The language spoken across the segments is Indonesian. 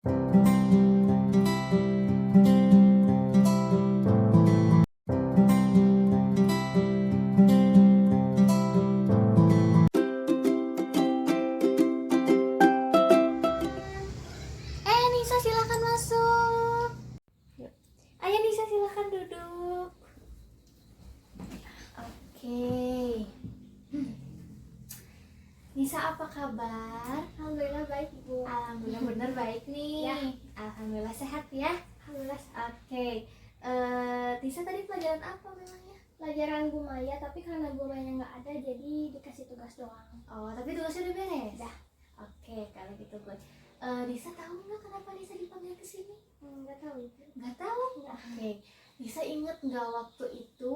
Nisa silakan masuk. Yuk. Ayo Nisa silakan duduk. Oke. Nisa apa kabar? Alhamdulillah baik Ibu. Alhamdulillah bener baik nih. Ya. Alhamdulillah sehat ya. Alhamdulillah. Oke. Nisa tadi pelajaran apa memangnya? Pelajaran Bu Maya, tapi karena Bu Maya nggak ada jadi dikasih tugas doang. Oh, tapi tugasnya udah beres? Udah. Oke, kalau gitu good. Nisa tahu nggak kenapa Nisa dipanggil ke sini? Nggak tahu Ibu. Nggak tahu? Oke. Nisa inget nggak waktu itu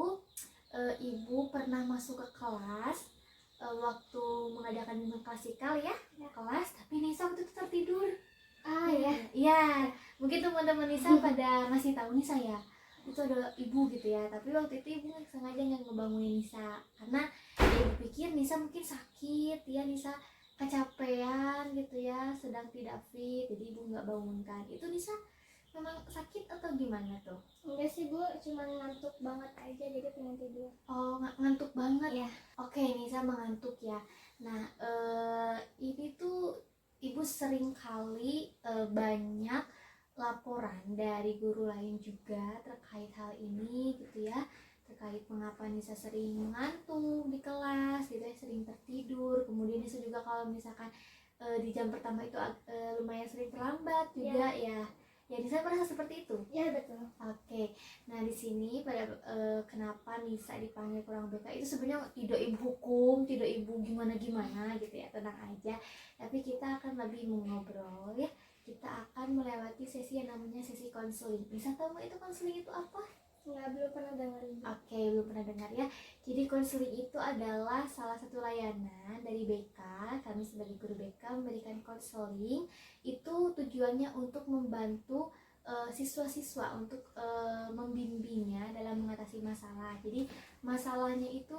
Ibu pernah masuk ke kelas waktu mengadakan bimbel klasikal ya, kelas, tapi Nisa waktu itu tertidur. Ya. Iya, mungkin teman-teman Nisa pada masih tahu Nisa ya, itu ada Ibu gitu ya, tapi waktu itu Ibu sengaja nggak ngebangunin Nisa karena Ibu pikir Nisa mungkin sakit ya, Nisa kecapean gitu ya, sedang tidak fit, jadi Ibu nggak bangunkan. Itu Nisa memang sakit atau gimana tuh? Enggak sih Bu, cuma ngantuk banget aja jadi pengen tidur. Oh, ngantuk banget ya. Oke, Nisa mengantuk ya. Nah, ini tuh Ibu sering kali banyak laporan dari guru lain juga terkait hal ini gitu ya, terkait mengapa Nisa sering ngantuk di kelas gitu ya, sering tertidur. Kemudian Nisa juga kalau misalkan di jam pertama itu lumayan sering terlambat juga ya. Ya, Nisa merasa seperti itu. Ya betul. Oke, nah di sini pada kenapa Nisa dipanggil kurang BK itu sebenarnya tidak ibu hukum, tidak ibu gimana gitu ya, tenang aja. Tapi kita akan lebih mengobrol ya. Kita akan melewati sesi yang namanya sesi konseling. Nisa tahu nggak itu konseling itu apa? Nggak, belum pernah dengar Ibu. Oke, belum pernah dengar ya. Jadi konseling itu adalah salah satu layanan dari BK. Kami sebagai guru BK memberikan konseling. Itu tujuannya untuk membantu siswa-siswa untuk membimbingnya dalam mengatasi masalah. Jadi masalahnya itu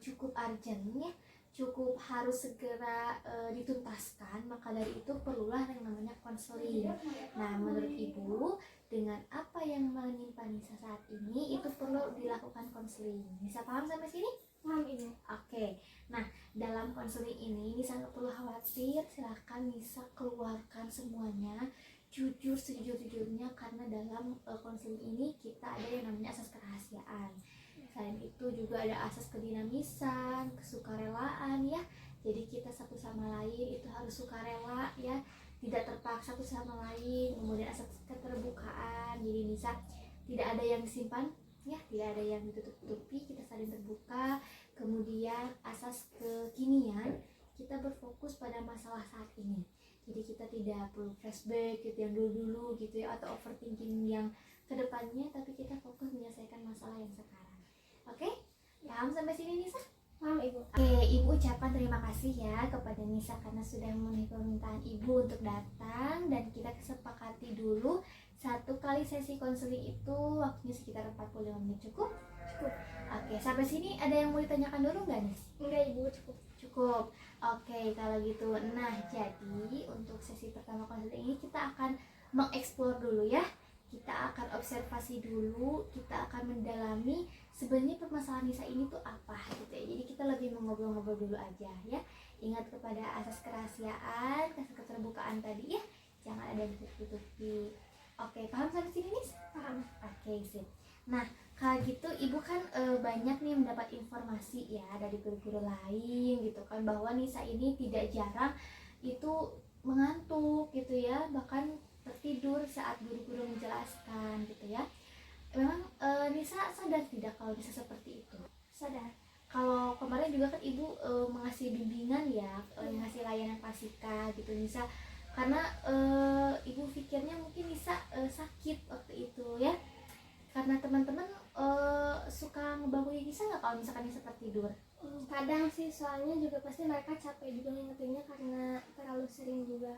cukup urgent ya, cukup harus segera dituntaskan. Maka dari itu perlulah yang namanya konseling. Nah, menurut Ibu, dengan apa yang menimpa Nisa saat ini itu perlu dilakukan konseling. Nisa paham sampai sini? Paham Ibu. Oke. Nah, dalam konseling ini Nisa nggak perlu khawatir, silahkan Nisa keluarkan semuanya jujur sejujur-jujurnya, karena dalam konseling ini kita ada yang namanya asas kerahasiaan. Selain itu juga ada asas kedinamisan, kesukarelaan ya. Jadi kita satu sama lain itu harus sukarela ya, tidak terpaksa satu sama lain. Kemudian asas keterbukaan, jadi Nisa tidak ada yang disimpan ya, tidak ada yang ditutup-tutupi, kita saling terbuka. Kemudian asas kekinian, kita berfokus pada masalah saat ini. Jadi kita tidak perlu flashback gitu yang dulu-dulu gitu ya, atau overthinking yang kedepannya, tapi kita fokus menyelesaikan masalah yang sekarang. Oke? Paham sampai sini Nisa? Paham Ibu. Oke, Ibu ucapkan terima kasih ya kepada Nisa karena sudah memenuhi permintaan Ibu untuk datang, dan kita kesepakati dulu 1 kali sesi konseling itu waktunya sekitar 45 menit. Cukup? Cukup. Oke, sampai sini ada yang mau ditanyakan dulu nggak Nis? Enggak Ibu, cukup. Cukup. Oke, kalau gitu. Nah, jadi untuk sesi pertama konseling ini kita akan mengeksplor dulu ya. Kita akan observasi dulu, kita akan mendalami sebenarnya permasalahan Nisa ini tuh apa gitu ya. Jadi kita lebih mengobrol-ngobrol dulu aja ya. Ingat kepada asas kerahasiaan, asas keterbukaan tadi ya. Jangan ada yang ditutupi. Oke, paham sampai sini Nis? Paham. Oke, sip. Nah, kalau gitu Ibu kan banyak nih mendapat informasi ya dari guru-guru lain gitu kan, bahwa Nisa ini tidak jarang itu mengantuk gitu ya, bahkan tertidur saat guru-guru menjelaskan gitu ya. Memang Nisa sadar tidak kalau Nisa seperti itu? Sadar. Kalau kemarin juga kan Ibu mengasih bimbingan ya, ngasih layanan pasika gitu Nisa, karena Ibu pikirnya mungkin Nisa sakit waktu itu ya, karena teman-teman suka ngebangunin Nisa nggak kalau misalkan Nisa tertidur? Kadang sih, soalnya juga pasti mereka capek juga ngingetinnya karena terlalu sering juga.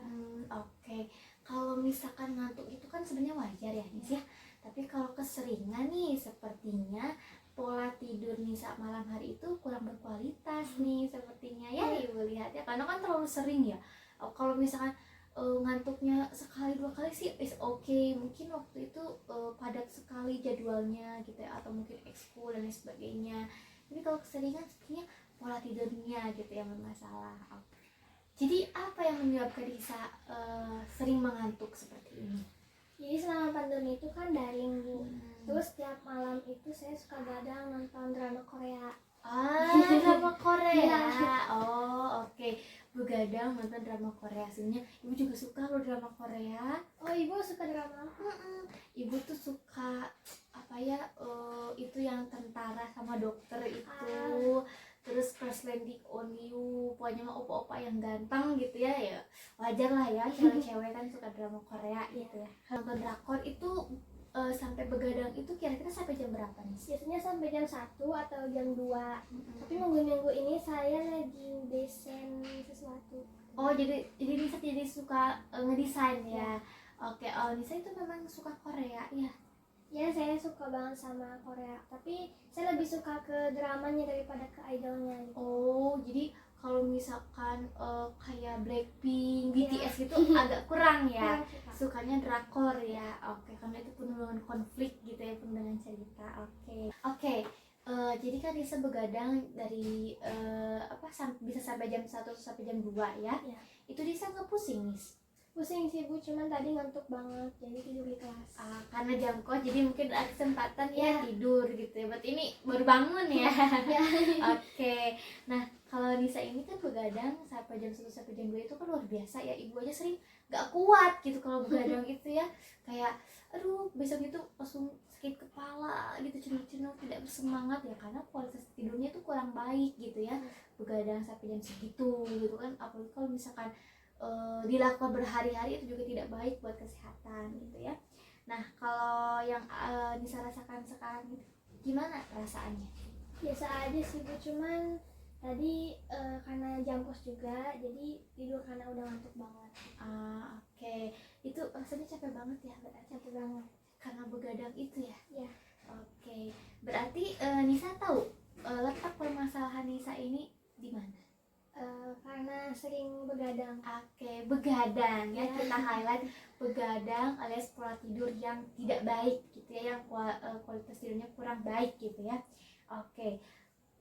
Oke. Kalau misalkan ngantuk itu kan sebenarnya wajar ya Nis ya, tapi kalau keseringan nih sepertinya pola tidur Nisa malam hari itu kurang berkualitas nih sepertinya ya. Ibu lihat ya, karena kan terlalu sering ya. Kalau misalkan ngantuknya sekali dua kali sih is okay, mungkin waktu itu padat sekali jadwalnya gitu ya, atau mungkin ekskul dan lain sebagainya. Tapi kalau keseringan sepertinya pola tidurnya gitu yang bermasalah. Jadi apa yang menyebabkan Risa sering mengantuk seperti ini? Jadi selama pandemi itu kan daring Bu. Terus tiap malam itu saya suka gadang nonton drama Korea. Drama Korea. Iya. Oh, oke. Begadang nonton drama Korea. Sebenarnya ibu juga suka loh drama Korea. Oh, Ibu suka drama? Ibu tuh suka apa ya? Itu yang tentara sama dokter itu. Terus Crash Landing on You. Pokoknya mah opa-opa yang ganteng gitu ya. Ya wajar lah ya, cewek-cewek kan suka drama Korea gitu ya. Nonton drakor itu sampai begadang itu kira-kira sampai jam berapa nih? Biasanya sampai jam 1 atau jam 2. Tapi minggu-minggu ini saya lagi desain sesuatu. Oh, jadi Nisa jadi suka ngedesain ya. Oke, oh Nisa itu memang suka Korea ya. Ya, saya suka banget sama Korea. Tapi saya lebih suka ke dramanya daripada ke idolnya gitu. Oh, jadi kalau misalkan kayak Blackpink, BTS gitu agak kurang ya. Kurang suka. Sukanya drakor ya. Oke, karena itu penuh dengan konflik gitu ya, penuh dengan cerita. Oke. Jadi kan Nisa begadang dari bisa sampai jam 1 sampai jam 2 ya. Ya. Itu Nisa nggak pusing, Nis? Pusing sih Bu, cuman tadi ngantuk banget jadi tidur di kelas. Karena jam kos jadi mungkin ada kesempatan ya Ya. tidur gitu ya. Berarti ini baru bangun ya. Ya. Oke. Nah, kalau Nisa ini kan begadang sampai jam 1 sampai jam 2 itu kan luar biasa ya. Ibu aja sering gak kuat gitu kalau begadang itu ya. Kayak aduh, besok itu langsung sakit kepala gitu, cenut-cenut, tidak bersemangat ya, karena kualitas tidurnya itu kurang baik gitu ya. Begadang sampai jam segitu gitu kan. Apalagi kalau misalkan dilakukan berhari-hari itu juga tidak baik buat kesehatan gitu ya. Nah, kalau yang Nisa rasakan sekarang gitu, gimana perasaannya? Biasa aja sih Bu, cuman tadi karena jam kos juga jadi tidur karena udah ngantuk banget. Oke. Itu rasanya capek banget ya, berarti Capek banget karena begadang itu ya. ya. Oke. Berarti Nisa tahu letak permasalahan Nisa ini di mana? Karena sering begadang. Oke, begadang ya, Ya. kita highlight begadang alias pola tidur yang tidak baik gitu ya, yang kualitas tidurnya kurang baik gitu ya. Oke,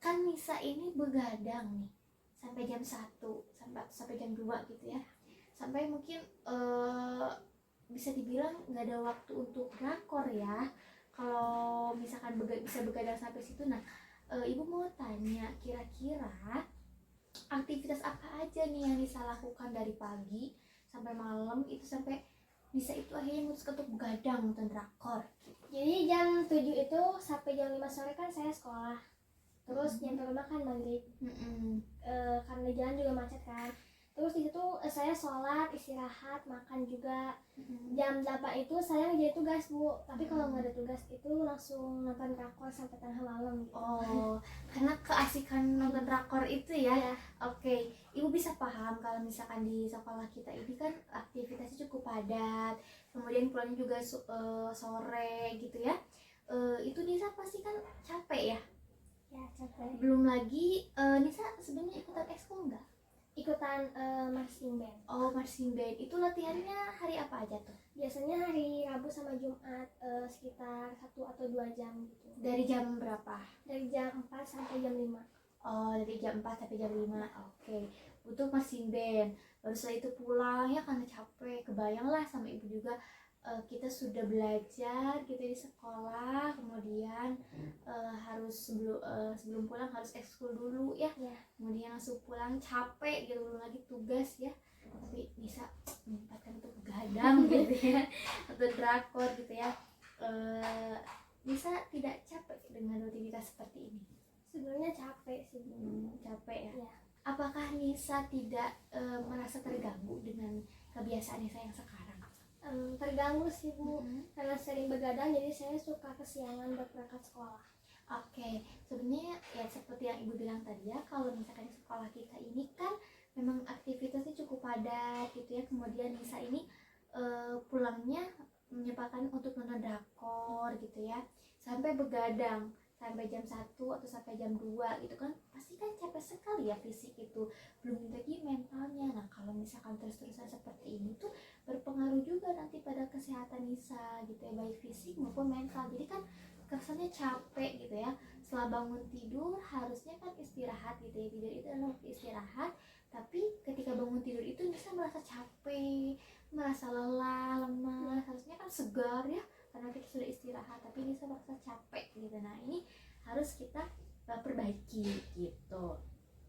kan Nisa ini begadang nih sampai jam 1 sampai jam 2 gitu ya, sampai mungkin bisa dibilang nggak ada waktu untuk drakor ya. Kalau misalkan bisa begadang sampai situ, nah ibu mau tanya, kira-kira aktivitas apa aja nih yang Nisa lakukan dari pagi sampai malam itu sampai Nisa itu akhirnya memutuskan untuk begadang nonton drakor? Jadi jam 7 itu sampai jam 5 sore kan saya sekolah. Terus nyampe rumah kan maghrib. Karena jalan juga macet kan. Terus di situ saya sholat, istirahat, makan juga. Jam 8 itu saya ngerjain tugas Bu. Tapi kalau nggak ada tugas itu langsung nonton drakor sampai tengah malam gitu. Oh, karena keasikan nonton drakor itu ya. Ya. Oke, ibu bisa paham kalau misalkan di sekolah kita ini kan aktivitasnya cukup padat, kemudian pulangnya juga sore gitu ya. Itu Nisa pasti kan capek ya. Ya, capek. Belum lagi Nisa sebenarnya ikutan ekskul nggak? Ikutan marching band. Oh, marching band. Itu latihannya hari apa aja tuh? Biasanya hari Rabu sama Jumat sekitar 1 atau 2 jam gitu. Dari jam berapa? Dari jam 4 sampai jam 5. Oh, dari jam 4 sampai jam 5. Oke. Untuk marching band. Baru setelah itu pulang ya karena capek. Kebayang lah sama ibu juga, kita sudah belajar gitu di sekolah, kemudian harus sebelum pulang harus ekskul dulu ya. Kemudian langsung pulang capek gitu, belum lagi tugas ya. Tapi bisa menyempatkan untuk begadang gitu ya, atau drakor gitu ya. Bisa tidak capek dengan rutinitas seperti ini? Sebenarnya capek sih. Capek ya? Ya. Apakah Nisa tidak merasa terganggu dengan kebiasaan Nisa yang sekarang? Terganggu sih Bu, karena sering begadang jadi saya suka kesiangan buat berangkat sekolah. Oke, sebenarnya ya seperti yang ibu bilang tadi ya, kalau misalkan di sekolah kita ini kan memang aktivitasnya cukup padat gitu ya. Kemudian Nisa ini pulangnya menyempatkan untuk nonton drakor gitu ya, sampai begadang sampai jam 1 atau sampai jam 2 gitu kan, pasti kan capek sekali ya fisik itu, belum lagi mentalnya. Nah kalau misalkan terus-terusan seperti ini tuh berpengaruh juga nanti pada kesehatan Nisa gitu ya, baik fisik maupun mental. Jadi kan kesannya capek gitu ya, setelah bangun tidur harusnya kan istirahat gitu ya, tidur itu adalah istirahat, tapi ketika bangun tidur itu Nisa merasa capek, merasa lelah, lemas, harusnya kan segar ya karena kita sudah istirahat, tapi Nisa merasa capek gitu. Nah ini harus kita perbaiki gitu.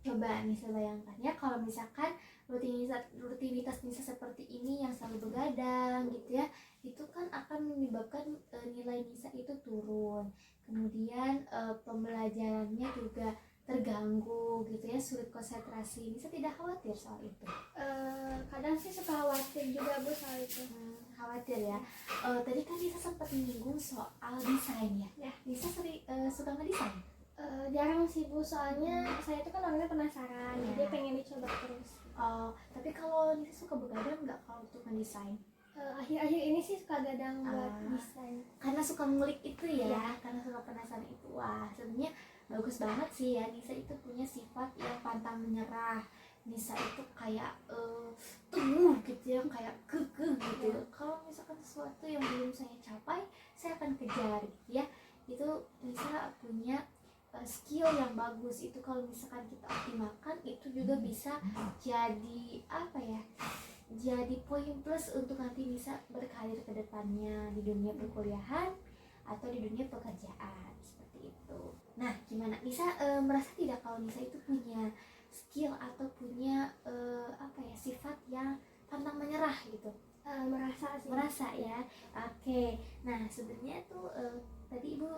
Coba Nisa bayangkan ya, kalau misalkan rutinitas Nisa seperti ini yang selalu begadang gitu ya, itu kan akan menyebabkan nilai Nisa itu turun, kemudian pembelajarannya juga terganggu gitu ya, sulit konsentrasi. Nisa tidak khawatir soal itu? Kadang sih suka khawatir juga Bu soal itu. Khawatir ya. Tadi kan Nisa sempat menyinggung soal desain ya. Nisa sering suka ngedesain? Jarang sih Bu, soalnya saya tuh kan orangnya penasaran, jadi pengen dicoba terus. Tapi kalau Nisa suka begadang nggak kalau untuk ngedesain? Akhir-akhir ini sih suka gadang buat desain. Karena suka ngulik itu ya, karena suka penasaran itu. Wah sebenarnya bagus banget sih ya, Nisa itu punya sifat yang pantang menyerah. Nisa itu kayak teguh gitu ya, kayak kekeh gitu. Kalau misalkan sesuatu yang belum saya capai, saya akan kejar gitu ya. Itu Nisa punya skill yang bagus. Itu kalau misalkan kita optimalkan, itu juga bisa jadi apa ya, jadi poin plus untuk nanti Nisa berkarir ke depannya di dunia perkuliahan atau di dunia pekerjaan seperti itu. Nah gimana Nisa merasa tidak kalau Nisa itu punya skill atau punya apa ya, sifat yang pantang menyerah gitu? Merasa sih. Merasa ya. Oke. Nah sebenarnya tuh tadi Ibu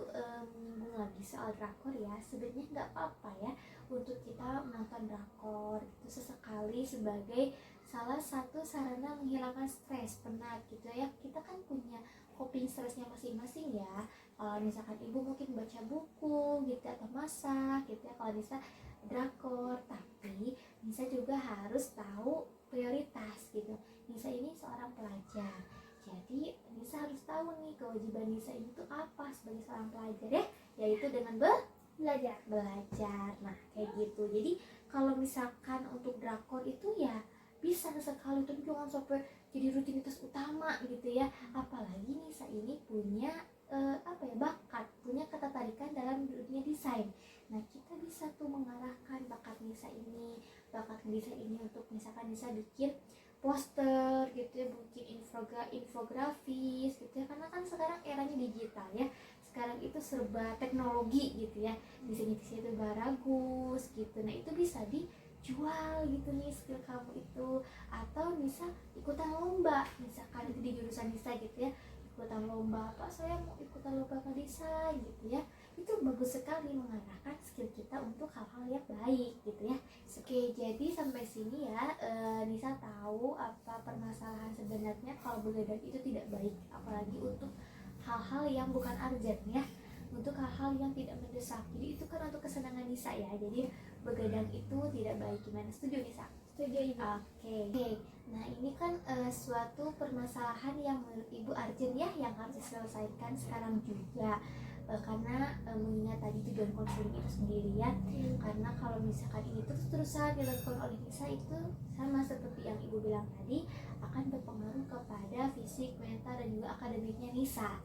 menyinggung lagi soal drakor ya. Sebenarnya nggak apa-apa ya untuk kita menonton drakor itu sesekali sebagai salah satu sarana menghilangkan stres, penat gitu ya. Kita kan punya coping stresnya masing-masing ya. Kalau misalkan Ibu mungkin baca buku gitu atau masak gitu ya, kalau Nisa drakor. Tapi Nisa juga harus tahu prioritas gitu. Nisa ini seorang pelajar, jadi Nisa harus tahu nih kewajiban Nisa ini tuh apa sebagai seorang pelajar ya, yaitu dengan belajar. Nah kayak gitu. Jadi kalau misalkan untuk drakor itu ya bisa sekali, tapi jangan sampai jadi rutinitas utama gitu ya. Apalagi Nisa ini punya apa ya, bakat, punya ketertarikan dalam dunia desain. Nah kita bisa tuh mengarahkan bakat Nisa ini untuk misalkan Nisa bikin poster gitu ya, bikin infografis gitu ya, karena kan sekarang eranya digital ya, sekarang itu serba teknologi gitu ya, desain itu bagus gitu. Nah itu bisa dijual gitu nih skill kamu itu. Atau Nisa ikutan lomba, misalkan itu di jurusan Nisa gitu ya, ikutan lomba apa, saya mau ikutan lomba ngedesain gitu ya, itu bagus sekali mengarahkan skill kita untuk hal-hal yang baik gitu ya. Oke, jadi sampai sini ya Nisa tahu apa permasalahan sebenarnya kalau begadang itu tidak baik, apalagi untuk hal-hal yang bukan urgent ya, untuk hal-hal yang tidak mendesak. Jadi itu kan untuk kesenangan Nisa ya, jadi begadang itu tidak baik. Gimana, setuju Nisa? Setuju Ibu. Oke. Nah ini kan suatu permasalahan yang menurut Ibu urgent ya, yang harus diselesaikan sekarang juga. Karena mengingat tadi tujuan konseling itu sendiri ya, karena kalau misalkan ini terus-terusan dilakukan oleh Nisa, itu sama seperti yang Ibu bilang tadi, akan berpengaruh kepada fisik, mental, dan juga akademiknya Nisa.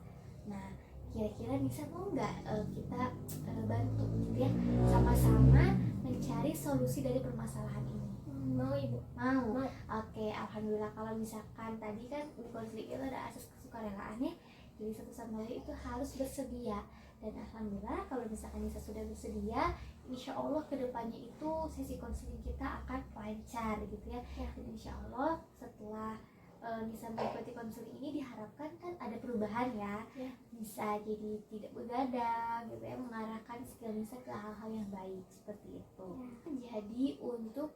Nah kira-kira Nisa mau nggak kita bantu gitu ya, sama-sama mencari solusi dari permasalahan ini? Mau Ibu? Mau. Oke, alhamdulillah. Kalau misalkan tadi kan di konseling itu ada asas kesukarelaan ya, jadi satu sama lain itu harus bersedia. Dan alhamdulillah kalau misalkan Nisa sudah bersedia, insya Allah kedepannya itu sesi konseling kita akan lancar gitu ya. Dan insya Allah setelah Nisa mengikuti konseling ini, diharapkan kan ada perubahan ya. Bisa jadi tidak begadang gitu ya, mengarahkan skill Nisa ke hal-hal yang baik seperti itu. Jadi untuk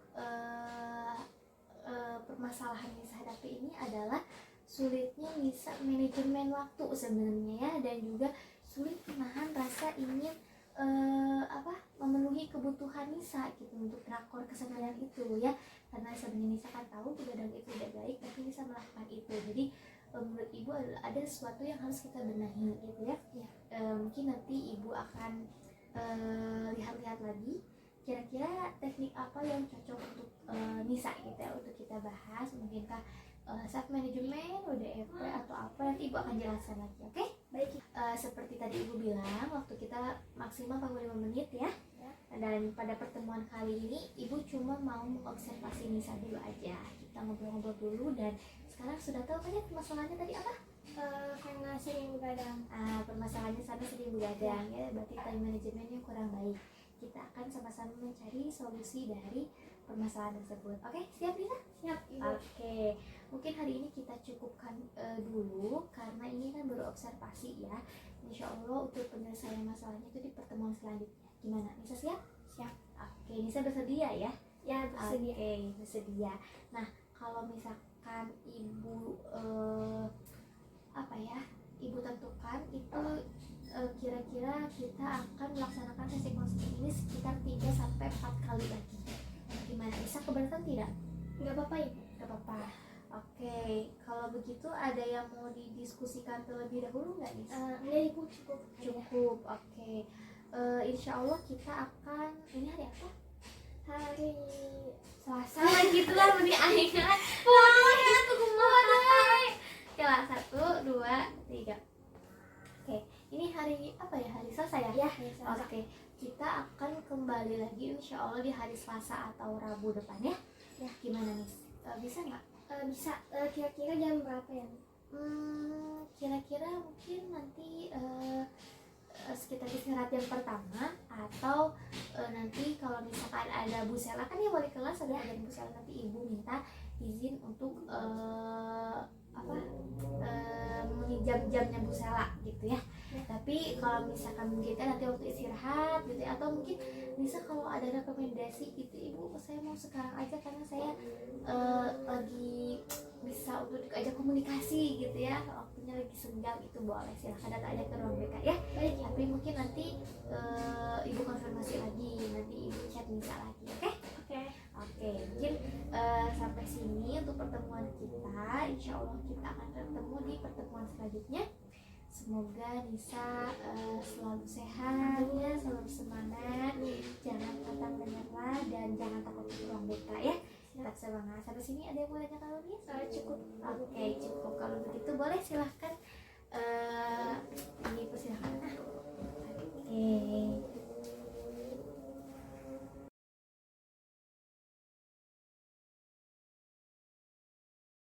permasalahan Nisa hadapi ini adalah sulitnya Nisa manajemen waktu sebenarnya ya, dan juga sulit menahan rasa ingin memenuhi kebutuhan Nisa gitu untuk drakor kesenian itu ya. Karena sebenarnya Nisa kan tahu begadang itu tidak baik, tapi Nisa melakukan itu. Jadi menurut Ibu ibu ada sesuatu yang harus kita benahi gitu ya. Mungkin nanti ibu akan lihat-lihat lagi kira-kira teknik apa yang cocok untuk Nisa gitu ya, untuk kita bahas. Mungkinkah self management, ODP atau apa, nanti ibu akan jelaskan lagi. Oke? Baik. Seperti tadi ibu bilang, waktu kita maksimal 45 menit ya. Dan pada pertemuan kali ini ibu cuma mau mengobservasi Nisa dulu aja. Kita ngobrol-ngobrol dulu, dan sekarang sudah tahu kan ya permasalahannya tadi apa? Karena sering begadang. Permasalahannya sana sering begadang ya, berarti time manajemennya kurang baik. Kita akan sama-sama mencari solusi dari permasalahan tersebut. Oke, siap Nisa? Siap, Ibu. Oke, mungkin hari ini kita cukupkan dulu karena ini kan baru observasi ya. Insya Allah untuk penyelesaian masalahnya itu di pertemuan selanjutnya. Gimana, Nisa siap? Siap. Oke, Nisa bersedia ya? Ya, bersedia. Oke, bersedia. Nah, kalau misalkan ibu ibu tentukan itu kira-kira kita akan melaksanakan sesi konseling ini sekitar 3-4 kali lagi. Gimana, Nisa keberatan tidak? Nggak apa-apa, Ibu. Gak apa-apa. Oke, kalau begitu ada yang mau didiskusikan terlebih dahulu nggak, Nisa? Enggak, Ibu, cukup. Cukup. Oke. Insya Allah kita akan, ini hari apa? Hari Selasa lagi gitu lah, mending aingkan. Waduh, aku kumaha. Oke lah, 1, 2, 3. Oke, ini hari apa ya? Hari Selasa ya? ya, hari Selasa. Oke, kita akan kembali lagi insya Allah di hari Selasa atau Rabu depan ya. Ya. Gimana nih? Bisa nggak? Bisa. Kira-kira jam berapa ya? Kira-kira mungkin nanti sekitar istirahat yang pertama, atau nanti kalau misalkan ada Bu Sela, kan ya wali kelas ada ajaran Bu Sela, nanti ibu minta izin untuk jam-jamnya Bu Sela gitu ya. Tapi kalau misalkan kita nanti waktu istirahat gitu ya, atau mungkin bisa kalau ada rekomendasi gitu, ibu saya mau sekarang aja karena saya lagi bisa untuk diajak komunikasi gitu ya, waktunya lagi senggang, itu boleh, silahkan datang aja ke ruang BK ya. Baik. Tapi mungkin nanti ibu konfirmasi lagi, nanti ibu chat Nisa lagi. Oke, mungkin sampai sini untuk pertemuan kita. Insya Allah kita akan bertemu di pertemuan selanjutnya. Semoga Nisa selalu sehat ya, selalu semangat, jangan pantang menyerah dan jangan takut ke ruang BK ya. Tetap semangat. Sampai sini ada yang mau tanya kalau Nis? Cukup. Oke, cukup. Kalau begitu boleh silahkan